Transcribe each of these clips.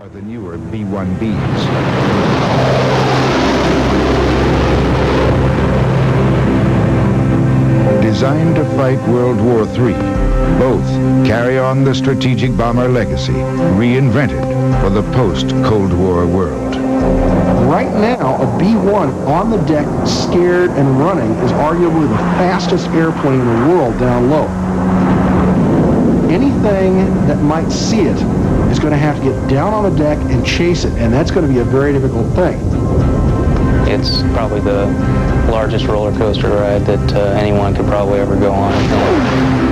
are the newer B-1Bs. Designed to fight World War III, both carry on the strategic bomber legacy, reinvented for the post-Cold War world. Right now, a B-1 on the deck, scared and running, is arguably the fastest airplane in the world down low. Anything that might see it is going to have to get down on the deck and chase it, and that's going to be a very difficult thing. It's probably the largest roller coaster ride that anyone could probably ever go on.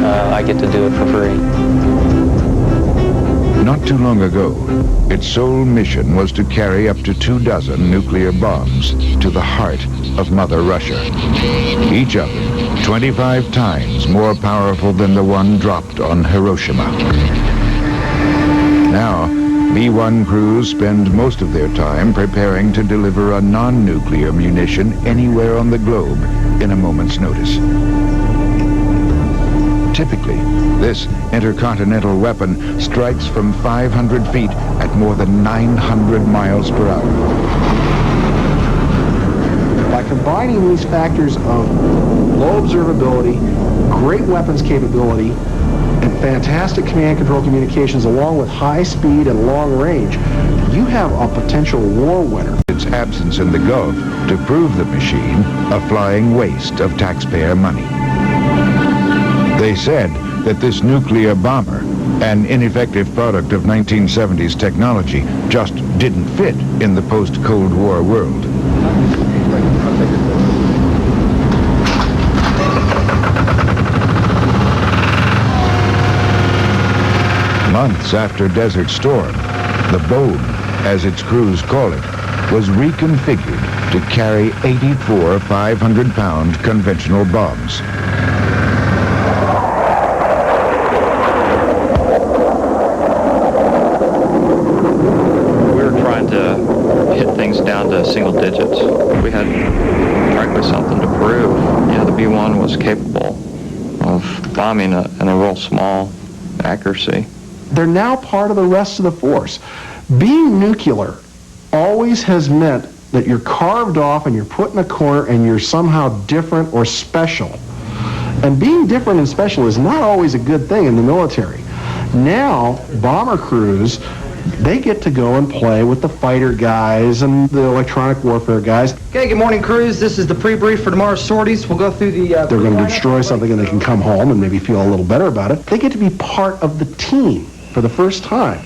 I get to do it for free. Not too long ago, its sole mission was to carry up to 24 nuclear bombs to the heart of Mother Russia. Each of them 25 times more powerful than the one dropped on Hiroshima. Now, B-1 crews spend most of their time preparing to deliver a non-nuclear munition anywhere on the globe in a moment's notice. Typically, this intercontinental weapon strikes from 500 feet at more than 900 miles per hour. By combining these factors of low observability, great weapons capability, and fantastic command control communications along with high speed and long range, you have a potential war winner. Its absence in the Gulf to prove the machine a flying waste of taxpayer money. They said that this nuclear bomber, an ineffective product of 1970s technology, just didn't fit in the post-Cold War world. Months after Desert Storm, the Bone, as its crews call it, was reconfigured to carry 84 500-pound conventional bombs. We were trying to hit things down to single digits. We had, frankly, something to prove. Yeah, the B-1 was capable of bombing in a real small accuracy. They're now part of the rest of the force. Being nuclear always has meant that you're carved off and you're put in a corner and you're somehow different or special. And being different and special is not always a good thing in the military. Now, bomber crews, they get to go and play with the fighter guys and the electronic warfare guys. Okay, good morning, crews. This is the pre-brief for tomorrow's sorties. We'll go through the... They're going to destroy something and they can come home and maybe feel a little better about it. They get to be part of the team for the first time.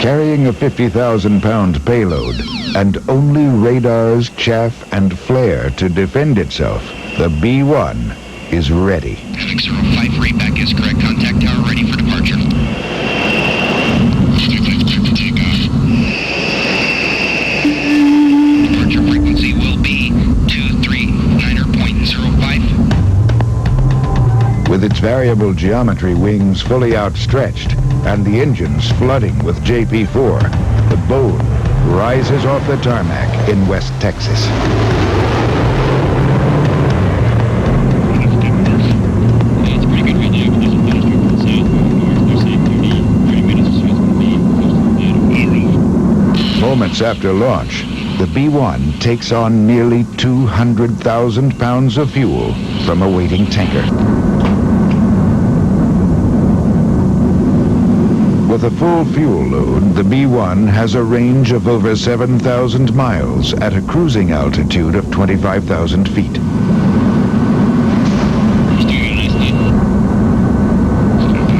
Carrying a 50,000-pound payload and only radars, chaff, and flare to defend itself, the B-1 is ready. Havoc 05 for back is correct. Contact tower ready for departure. Departure frequency will be 239.05. With its variable geometry wings fully outstretched and the engines flooding with JP-4, the Bone rises off the tarmac in West Texas. Moments after launch, the B-1 takes on nearly 200,000 pounds of fuel from a waiting tanker. With a full fuel load, the B-1 has a range of over 7,000 miles at a cruising altitude of 25,000 feet.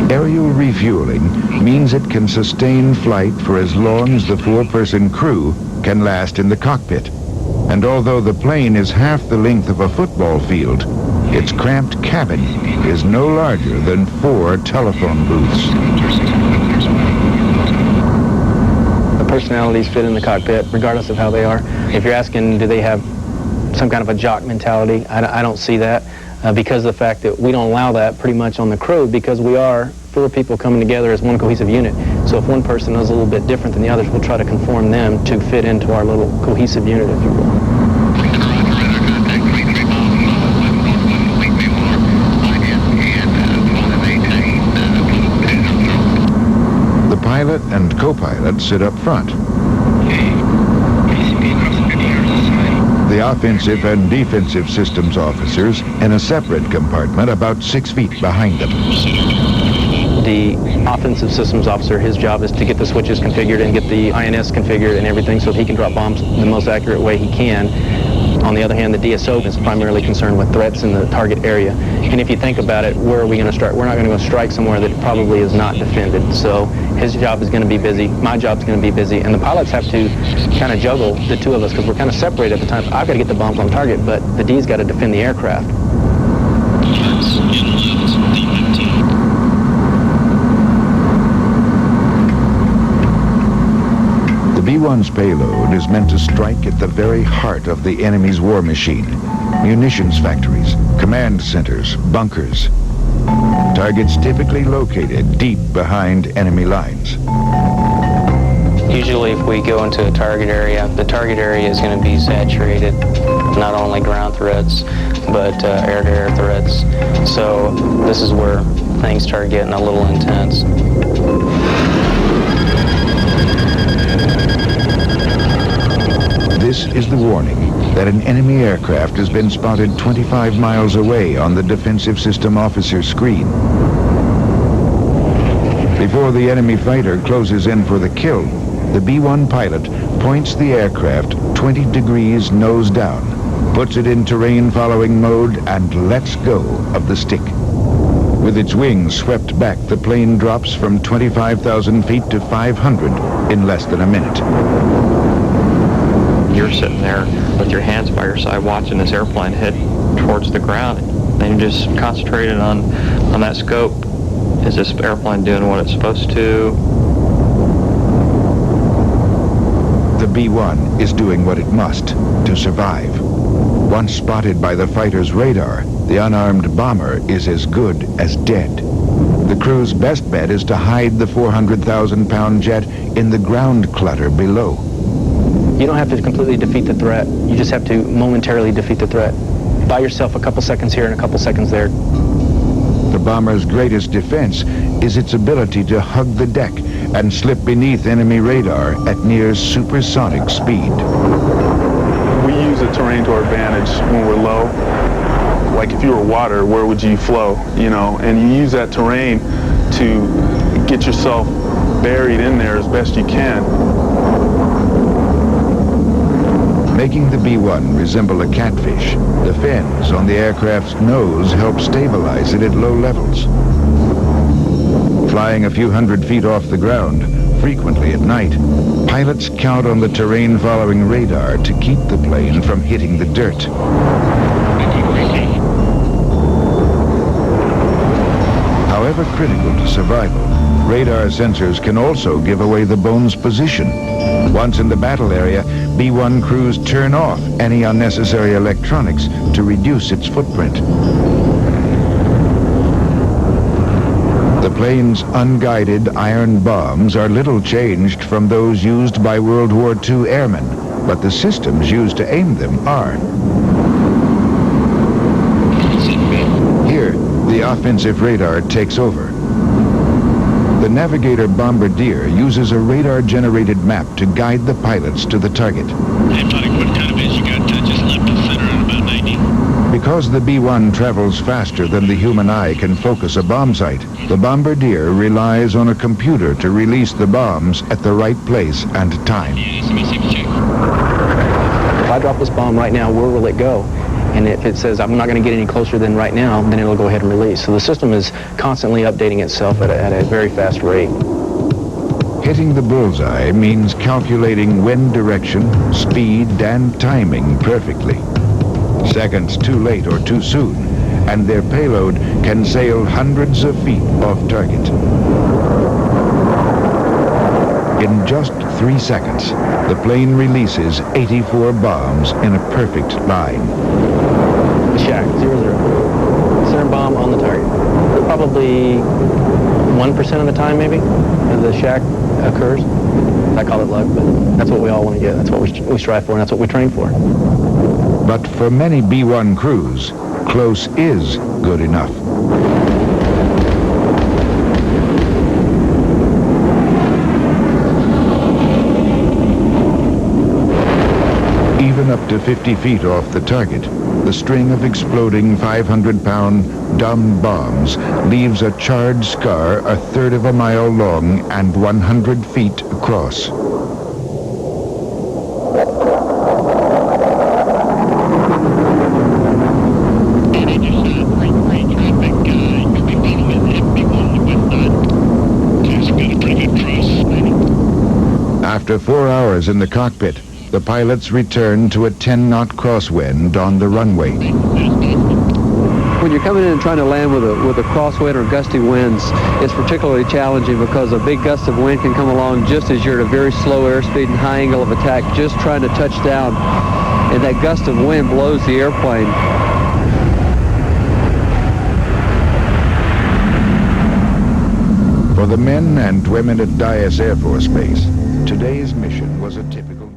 Aerial refueling means it can sustain flight for as long as the four-person crew can last in the cockpit. And although the plane is half the length of a football field, its cramped cabin is no larger than 4 telephone booths. The personalities fit in the cockpit, regardless of how they are. If you're asking, do they have some kind of a jock mentality, I don't see that. Because of the fact that we don't allow that pretty much on the crew, because we are 4 people coming together as one cohesive unit. So if one person is a little bit different than the others, we'll try to conform them to fit into our little cohesive unit, if you will. pilots sit up front. The offensive and defensive systems officers in a separate compartment about 6 feet behind them. The offensive systems officer, his job is to get the switches configured and get the INS configured and everything so that he can drop bombs the most accurate way he can. On the other hand, the DSO is primarily concerned with threats in the target area. And if you think about it, where are we going to start? We're not going to go strike somewhere that probably is not defended. So his job is going to be busy, my job is going to be busy, and the pilots have to kind of juggle the two of us because we're kind of separated at the time. I've got to get the bombs on target, but the D's got to defend the aircraft. The B-1's payload is meant to strike at the very heart of the enemy's war machine. Munitions factories, command centers, bunkers. Targets typically located deep behind enemy lines. Usually if we go into a target area, the target area is going to be saturated, not only ground threats, but air-to-air threats. So this is where things start getting a little intense. This is the warning that an enemy aircraft has been spotted 25 miles away on the defensive system officer's screen. Before the enemy fighter closes in for the kill, the B-1 pilot points the aircraft 20 degrees nose down, puts it in terrain following mode, and lets go of the stick. With its wings swept back, the plane drops from 25,000 feet to 500 in less than a minute. You're sitting there with your hands by your side watching this airplane head towards the ground, and you're just concentrated on that scope. Is this airplane doing what it's supposed to? The B-1 is doing what it must to survive. Once spotted by the fighter's radar, the unarmed bomber is as good as dead. The crew's best bet is to hide the 400,000-pound jet in the ground clutter below. You don't have to completely defeat the threat. You just have to momentarily defeat the threat. Buy yourself a couple seconds here and a couple seconds there. The bomber's greatest defense is its ability to hug the deck and slip beneath enemy radar at near supersonic speed. We use the terrain to our advantage when we're low. Like if you were water, where would you flow, you know? And you use that terrain to get yourself buried in there as best you can. Making the B-1 resemble a catfish, the fins on the aircraft's nose help stabilize it at low levels. Flying a few hundred feet off the ground, frequently at night, pilots count on the terrain-following radar to keep the plane from hitting the dirt. However critical to survival, radar sensors can also give away the bone's position. Once in the battle area, B-1 crews turn off any unnecessary electronics to reduce its footprint. The plane's unguided iron bombs are little changed from those used by World War II airmen, but the systems used to aim them are. Here, the offensive radar takes over. The Navigator Bombardier uses a radar-generated map to guide the pilots to the target. What kind of is you got just left of center at about 90? Because the B-1 travels faster than the human eye can focus a bomb site, the Bombardier relies on a computer to release the bombs at the right place and time. If I drop this bomb right now, where will it go? And if it says I'm not going to get any closer than right now, then it'll go ahead and release. So the system is constantly updating itself at a very fast rate. Hitting the bullseye means calculating wind direction, speed, and timing perfectly. Seconds too late or too soon, and their payload can sail hundreds of feet off target. In just 3 seconds, the plane releases 84 bombs in a perfect line. Shack, 0-0. Center bomb on the target. Probably 1% of the time, maybe, the shack occurs. I call it luck, but that's what we all want to get. That's what we strive for, and that's what we train for. But for many B-1 crews, close is good enough. to 50 feet off the target, the string of exploding 500-pound dumb bombs leaves a charred scar a third of a mile long and 100 feet across. After 4 hours in the cockpit, the pilots returned to a 10-knot crosswind on the runway. When you're coming in and trying to land with a crosswind or gusty winds, it's particularly challenging because a big gust of wind can come along just as you're at a very slow airspeed and high angle of attack, just trying to touch down, and that gust of wind blows the airplane. For the men and women at Dyess Air Force Base, today's mission was a typical